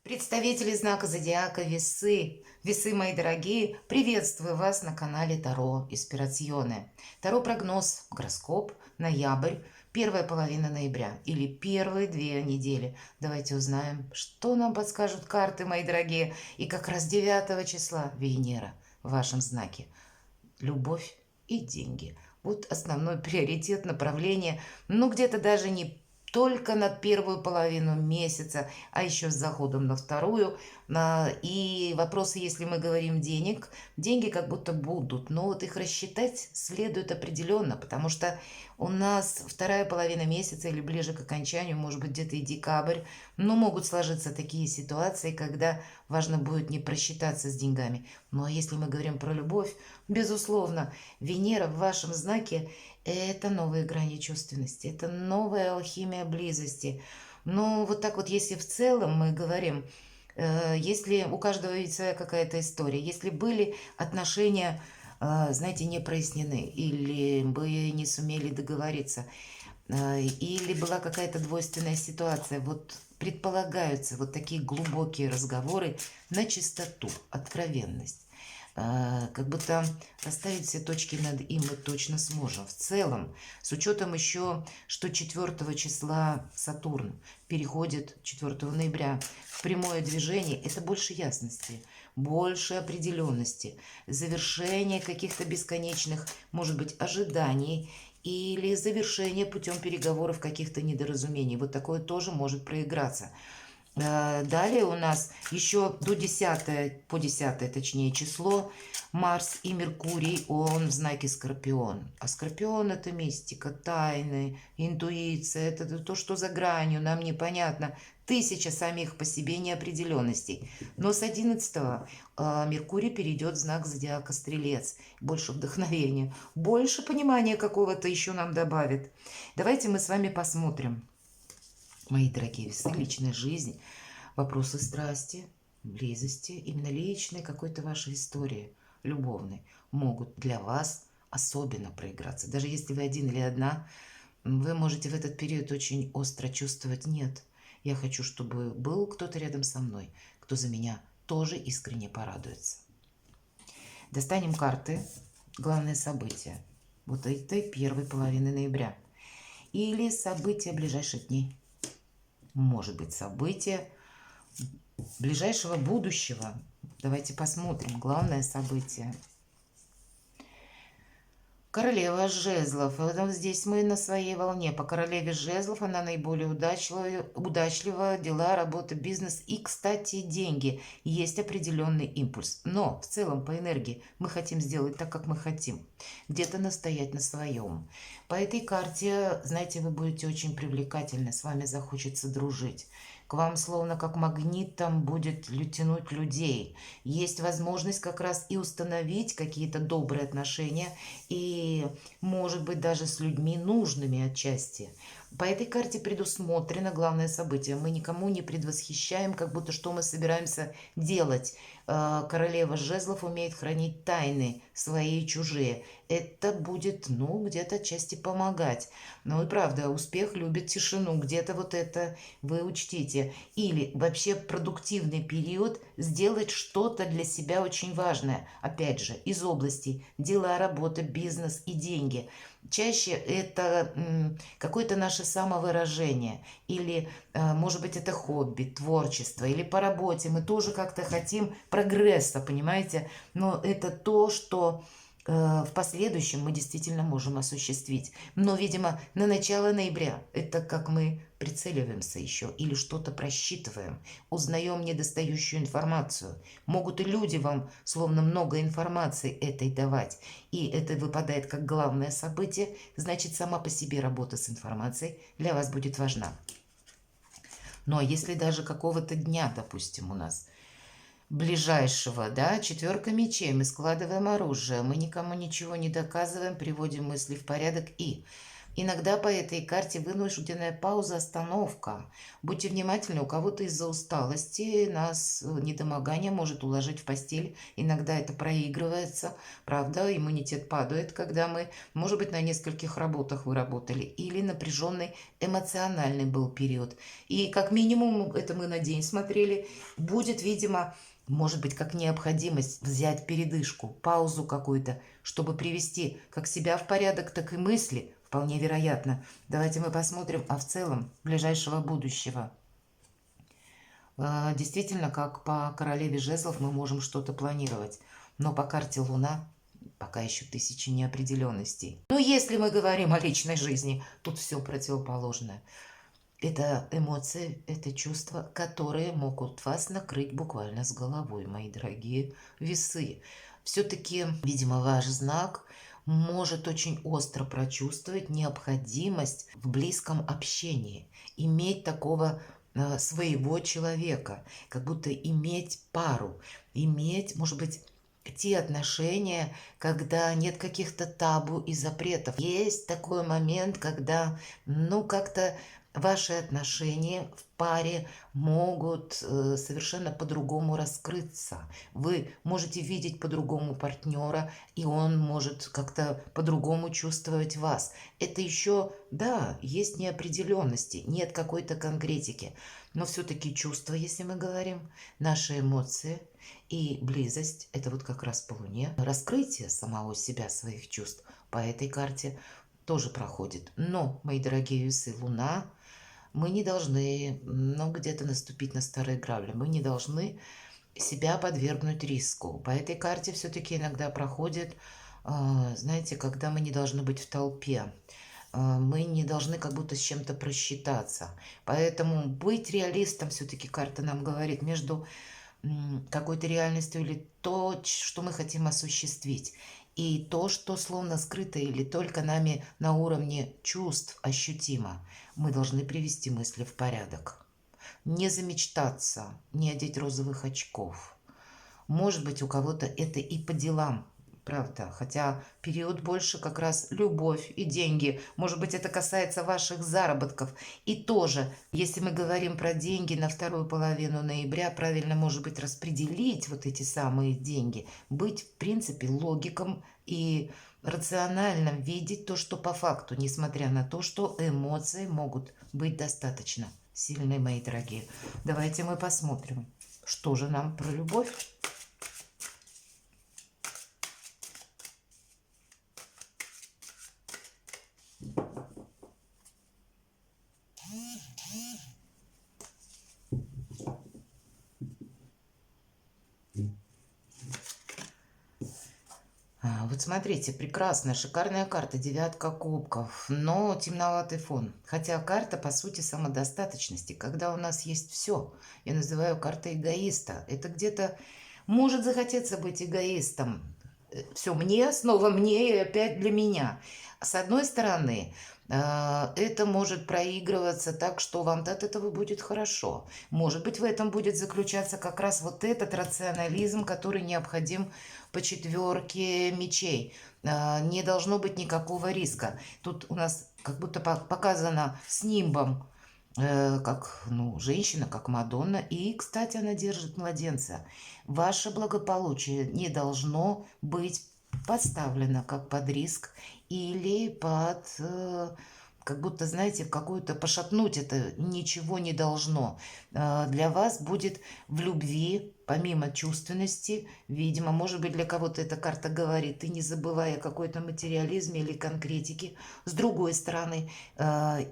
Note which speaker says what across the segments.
Speaker 1: Представители знака зодиака Весы. Весы, мои дорогие, приветствую вас на канале Таро Инспирационе. Таро прогноз, гороскоп, ноябрь, первая половина ноября или первые 2 недели. Давайте узнаем, что нам подскажут карты, мои дорогие. И как раз 9 числа Венера в вашем знаке. Любовь и деньги. Вот основной приоритет, направление. Ну, где-то даже не только на первую половину месяца, а еще с заходом на вторую. И вопросы, если мы говорим денег, деньги как будто будут, но вот их рассчитать следует определенно, потому что у нас вторая половина месяца или ближе к окончанию, может быть, где-то и декабрь, но могут сложиться такие ситуации, когда важно будет не просчитаться с деньгами. Ну а если мы говорим про любовь, безусловно, Венера в вашем знаке – это новые грани чувственности, это новая алхимия близости. Но вот так вот, если в целом мы говорим, если у каждого ведь своя какая-то история, если были отношения, знаете, не прояснены, или вы не сумели договориться, или была какая-то двойственная ситуация, вот предполагаются вот такие глубокие разговоры на чистоту, откровенность. Как будто расставить все точки над «и» мы точно сможем. В целом, с учетом еще, что 4 числа Сатурн переходит 4 ноября в прямое движение, это больше ясности, больше определенности, завершение каких-то бесконечных, может быть, ожиданий или завершение путем переговоров каких-то недоразумений. Вот такое тоже может проиграться. Далее у нас еще до 10 по 10 точнее число Марс и Меркурий, он в знаке Скорпион. А Скорпион это мистика, тайны, интуиция, это то, что за гранью, нам непонятно. Тысяча самих по себе неопределенностей. Но с 11 Меркурий перейдет в знак зодиака Стрелец. Больше вдохновения, больше понимания какого-то еще нам добавит. Давайте мы с вами посмотрим. Мои дорогие весы, личная жизнь, вопросы страсти, близости, именно личной какой-то вашей истории, любовной, могут для вас особенно проиграться. Даже если вы один или одна, вы можете в этот период очень остро чувствовать: нет, я хочу, чтобы был кто-то рядом со мной, кто за меня тоже искренне порадуется. Достанем карты, главное событие вот этой первой половины ноября или события ближайших дней. Может быть, событие ближайшего будущего. Давайте посмотрим. Главное событие. Королева жезлов. Вот здесь мы на своей волне. По королеве жезлов она наиболее удачлива. Дела, работа, бизнес и, кстати, деньги. Есть определенный импульс. Но в целом по энергии мы хотим сделать так, как мы хотим. Где-то настоять на своем. По этой карте, знаете, вы будете очень привлекательны. С вами захочется дружить. К вам словно как магнитом будет тянуть людей. Есть возможность как раз и установить какие-то добрые отношения, и, может быть, даже с людьми нужными отчасти. По этой карте предусмотрено главное событие. Мы никому не предвосхищаем, как будто что мы собираемся делать. Королева жезлов умеет хранить тайны свои и чужие. Это будет, ну, где-то отчасти помогать. Ну и правда, успех любит тишину. Где-то вот это вы учтите. Или вообще продуктивный период сделать что-то для себя очень важное. Опять же, из области дела, работа, бизнес и деньги. Чаще это какое-то наше самовыражение, или, может быть, это хобби, творчество, или по работе. Мы тоже как-то хотим прогресса, понимаете? Но это то, что в последующем мы действительно можем осуществить. Но, видимо, на начало ноября это как мы прицеливаемся еще или что-то просчитываем, узнаем недостающую информацию. Могут и люди вам словно много информации этой давать, и это выпадает как главное событие, значит, сама по себе работа с информацией для вас будет важна. Ну а если даже какого-то дня, допустим, у нас ближайшего, да, 4 мечей, мы складываем оружие, мы никому ничего не доказываем, приводим мысли в порядок и Иногда по этой карте вынужденная пауза, остановка. Будьте внимательны, у кого-то из-за усталости нас недомогание может уложить в постель. Иногда это проигрывается, правда, иммунитет падает, когда мы, может быть, на нескольких работах вы работали, или напряженный эмоциональный был период. И как минимум, это мы на день смотрели, будет, видимо, может быть, как необходимость взять передышку, паузу какую-то, чтобы привести как себя в порядок, так и мысли, вполне вероятно. Давайте мы посмотрим, а в целом ближайшего будущего. Действительно, как по королеве жезлов мы можем что-то планировать, но по карте Луна пока еще тысячи неопределенностей. Но если мы говорим о личной жизни, тут все противоположное. Это эмоции, это чувства, которые могут вас накрыть буквально с головой, мои дорогие весы. Все-таки, видимо, ваш знак может очень остро прочувствовать необходимость в близком общении, иметь такого своего человека, как будто иметь пару, иметь, может быть, те отношения, когда нет каких-то табу и запретов. Есть такой момент, когда, ну, как-то ваши отношения в паре могут совершенно по-другому раскрыться. Вы можете видеть по-другому партнера, и он может как-то по-другому чувствовать вас. Это еще, да, есть неопределенности, нет какой-то конкретики, но все-таки чувства, если мы говорим, наши эмоции и близость, это вот как раз по Луне, раскрытие самого себя, своих чувств по этой карте тоже проходит. Но, мои дорогие весы, Луна, мы не должны, ну, где-то наступить на старые грабли. Мы не должны себя подвергнуть риску. По этой карте все-таки иногда проходит, знаете, когда мы не должны быть в толпе. Мы не должны как будто с чем-то просчитаться. Поэтому быть реалистом все-таки карта нам говорит между какой-то реальностью или то, что мы хотим осуществить, и то, что словно скрыто или только нами на уровне чувств ощутимо. Мы должны привести мысли в порядок. Не замечтаться, не одеть розовых очков. Может быть, у кого-то это и по делам, правда, хотя период больше как раз любовь и деньги. Может быть, это касается ваших заработков. И тоже, если мы говорим про деньги на вторую половину ноября, правильно, может быть, распределить вот эти самые деньги, быть, в принципе, логиком и рационально видеть то, что по факту, несмотря на то, что эмоции могут быть достаточно сильные, мои дорогие. Давайте мы посмотрим, что же нам про любовь. Вот смотрите, прекрасная, шикарная карта, девятка кубков, но темноватый фон. Хотя карта, по сути, самодостаточности, когда у нас есть все. Я называю картой эгоиста. Это где-то может захотеться быть эгоистом. Все мне, снова мне и опять для меня. С одной стороны, это может проигрываться так, что вам-то от этого будет хорошо. Может быть, в этом будет заключаться как раз вот этот рационализм, который необходим по четверке мечей. Не должно быть никакого риска. Тут у нас как будто показано с нимбом, как, ну, женщина, как Мадонна. И, кстати, она держит младенца. Ваше благополучие не должно быть поставлено как под риск или под, как будто, знаете, какую-то пошатнуть это ничего не должно. Для вас будет в любви, помимо чувственности, видимо, может быть, для кого-то эта карта говорит, ты не забывай о какой-то материализме или конкретике. С другой стороны,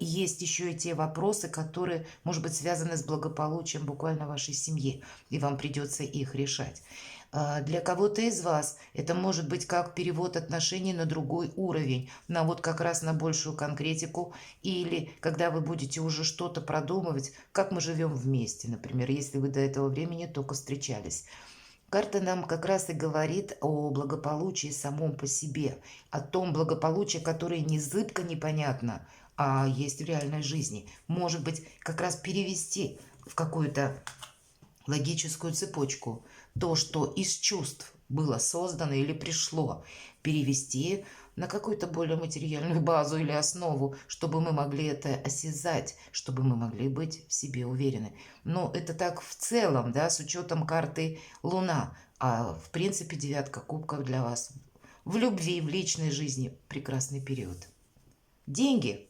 Speaker 1: есть еще и те вопросы, которые, может быть, связаны с благополучием буквально вашей семьи, и вам придется их решать. Для кого-то из вас это может быть как перевод отношений на другой уровень, на вот как раз на большую конкретику, или когда вы будете уже что-то продумывать, как мы живем вместе, например, если вы до этого времени только встречались. Карта нам как раз и говорит о благополучии самом по себе, о том благополучии, которое не зыбко, непонятно, а есть в реальной жизни. Может быть, как раз перевести в какую-то логическую цепочку то, что из чувств было создано или пришло, перевести на какую-то более материальную базу или основу, чтобы мы могли это осязать, чтобы мы могли быть в себе уверены. Но это так в целом, да, с учетом карты Луна. А в принципе девятка кубков для вас в любви, в личной жизни прекрасный период. Деньги.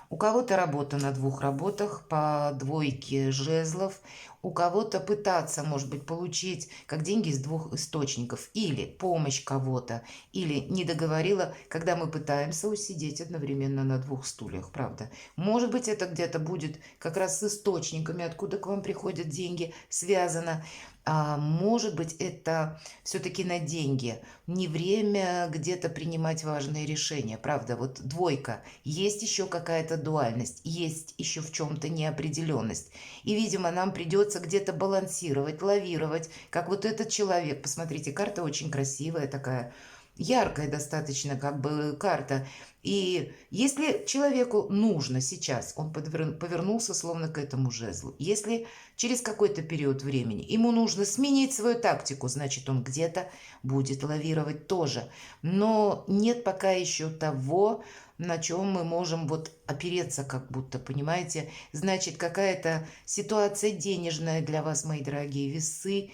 Speaker 1: У кого-то работа на двух работах по двойке жезлов, у кого-то пытаться, может быть, получить как деньги из двух источников, или помощь кого-то, или не договорила, когда мы пытаемся усидеть одновременно на двух стульях, правда. Может быть, это где-то будет как раз с источниками, откуда к вам приходят деньги, связано. А может быть, это все-таки на деньги. Не время где-то принимать важные решения. Правда, вот двойка. Есть еще какая-то дуальность, есть еще в чем-то неопределенность. И, видимо, нам придется где-то балансировать, лавировать, как вот этот человек. Посмотрите, карта очень красивая такая, яркая достаточно как бы карта. И если человеку нужно сейчас, он повернулся словно к этому жезлу. Если через какой-то период времени ему нужно сменить свою тактику, значит, он где-то будет лавировать тоже. Но нет пока еще того, на чем мы можем вот опереться, как будто, понимаете? Значит, какая-то ситуация денежная для вас, мои дорогие весы.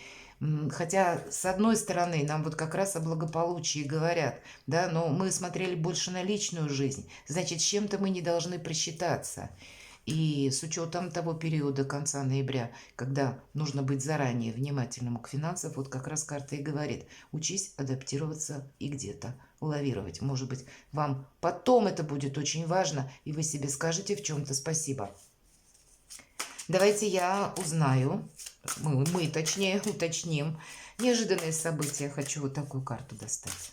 Speaker 1: Хотя, с одной стороны, нам вот как раз о благополучии говорят, да, но мы смотрели больше на личную жизнь. Значит, с чем-то мы не должны просчитаться. И с учетом того периода конца ноября, когда нужно быть заранее внимательным к финансам, вот как раз карта и говорит, учись адаптироваться и где-то лавировать. Может быть, вам потом это будет очень важно, и вы себе скажете в чем-то спасибо. Давайте я узнаю, мы точнее уточним неожиданные события. Хочу вот такую карту достать.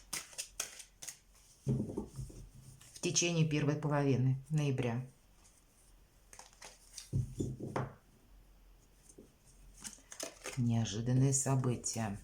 Speaker 1: В течение первой половины ноября. Неожиданные события.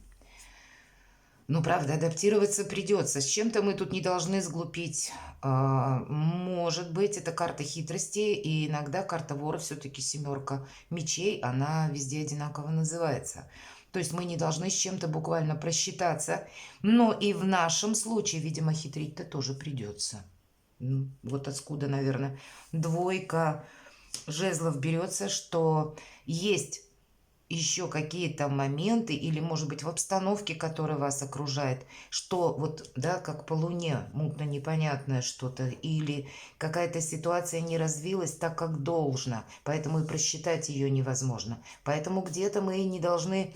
Speaker 1: Ну, правда, адаптироваться придется. С чем-то мы тут не должны сглупить. Может быть, это карта хитрости, и иногда карта вора, все-таки семерка мечей, она везде одинаково называется. То есть мы не должны с чем-то буквально просчитаться. Но и в нашем случае, видимо, хитрить-то тоже придется. Вот откуда, наверное, двойка жезлов берется, что есть еще какие-то моменты или, может быть, в обстановке, которая вас окружает, что вот, да, как по Луне, мутно непонятное что-то, или какая-то ситуация не развилась так, как должно, поэтому и просчитать ее невозможно. Поэтому где-то мы не должны,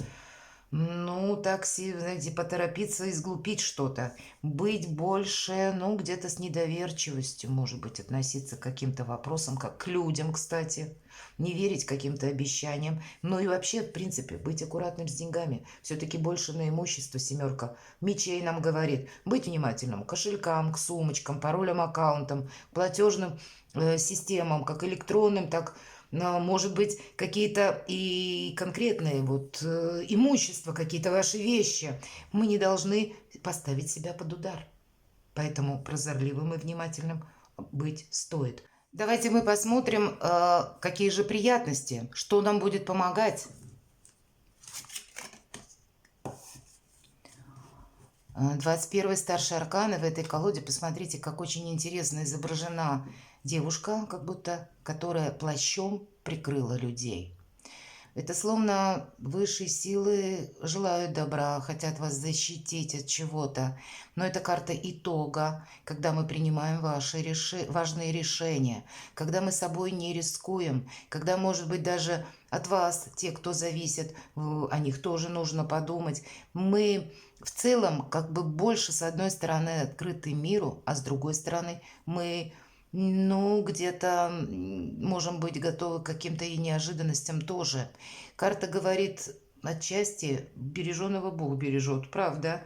Speaker 1: ну, так, знаете, поторопиться и сглупить что-то. Быть больше, ну, где-то с недоверчивостью, может быть, относиться к каким-то вопросам, как к людям, кстати. Не верить каким-то обещаниям. Ну и вообще, в принципе, быть аккуратным с деньгами. Все-таки больше на имущество семерка мечей нам говорит. Быть внимательным к кошелькам, к сумочкам, паролям, аккаунтам, платежным системам, как электронным, так, может быть, какие-то и конкретные вот имущества, какие-то ваши вещи. Мы не должны поставить себя под удар. Поэтому прозорливым и внимательным быть стоит. Давайте мы посмотрим, какие же приятности, что нам будет помогать. 21-й старший аркан, и в этой колоде, посмотрите, как очень интересно изображена девушка, как будто, которая плащом прикрыла людей. Это словно высшие силы желают добра, хотят вас защитить от чего-то. Но это карта итога, когда мы принимаем ваши важные решения, когда мы собой не рискуем, когда, может быть, даже от вас, те, кто зависит, о них тоже нужно подумать. Мы в целом как бы больше, с одной стороны, открыты миру, а с другой стороны, мы... Ну, где-то можем быть готовы к каким-то и неожиданностям тоже. Карта говорит, отчасти береженого Бог бережет, правда?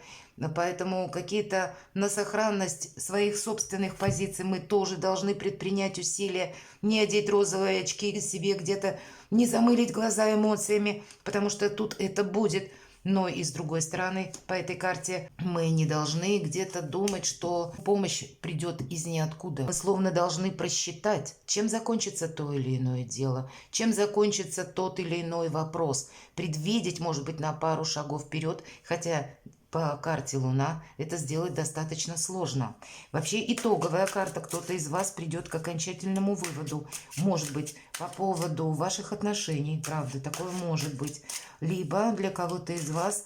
Speaker 1: Поэтому какие-то на сохранность своих собственных позиций мы тоже должны предпринять усилия, не одеть розовые очки себе где-то, не замылить глаза эмоциями, потому что тут это будет. Но и с другой стороны, по этой карте мы не должны где-то думать, что помощь придет из ниоткуда. Мы словно должны просчитать, чем закончится то или иное дело, чем закончится тот или иной вопрос. Предвидеть, может быть, на пару шагов вперед, хотя по карте Луна это сделать достаточно сложно. Вообще итоговая карта, кто-то из вас придет к окончательному выводу. Может быть, по поводу ваших отношений, правда, такое может быть. Либо для кого-то из вас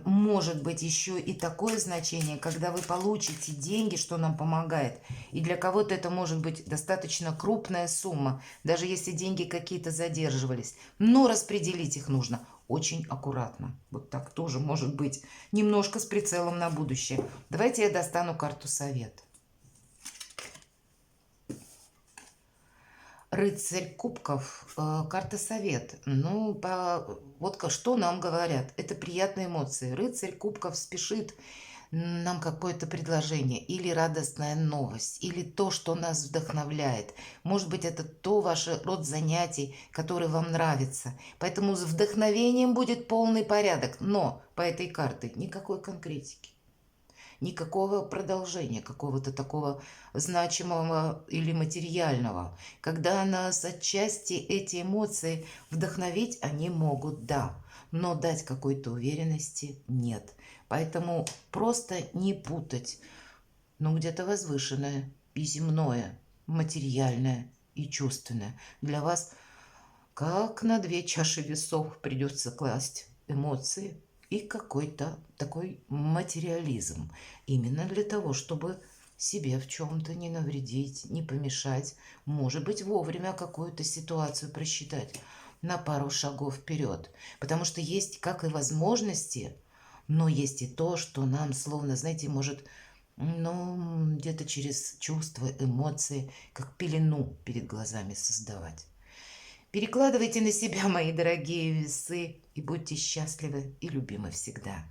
Speaker 1: может быть еще и такое значение, когда вы получите деньги, что нам помогает. И для кого-то это может быть достаточно крупная сумма, даже если деньги какие-то задерживались. Но распределить их нужно очень аккуратно. Вот так тоже может быть. Немножко с прицелом на будущее. Давайте я достану карту совет. Рыцарь кубков, карта совет. Ну, вот что нам говорят. Это приятные эмоции. Рыцарь кубков спешит нам какое-то предложение, или радостная новость, или то, что нас вдохновляет. Может быть, это ваш род занятий, который вам нравится. Поэтому с вдохновением будет полный порядок. Но по этой карте никакой конкретики. Никакого продолжения, какого-то такого значимого или материального. Когда нас отчасти эти эмоции вдохновить, они могут, да, но дать какой-то уверенности нет. Поэтому просто не путать, ну, где-то возвышенное и земное, материальное и чувственное. Для вас как на две чаши весов придется класть эмоции и какой-то такой материализм. Именно для того, чтобы себе в чем-то не навредить, не помешать. Может быть, вовремя какую-то ситуацию просчитать на пару шагов вперед. Потому что есть как и возможности, но есть и то, что нам словно, знаете, может, ну, где-то через чувства, эмоции, как пелену перед глазами создавать. Перекладывайте на себя, мои дорогие весы, и будьте счастливы и любимы всегда.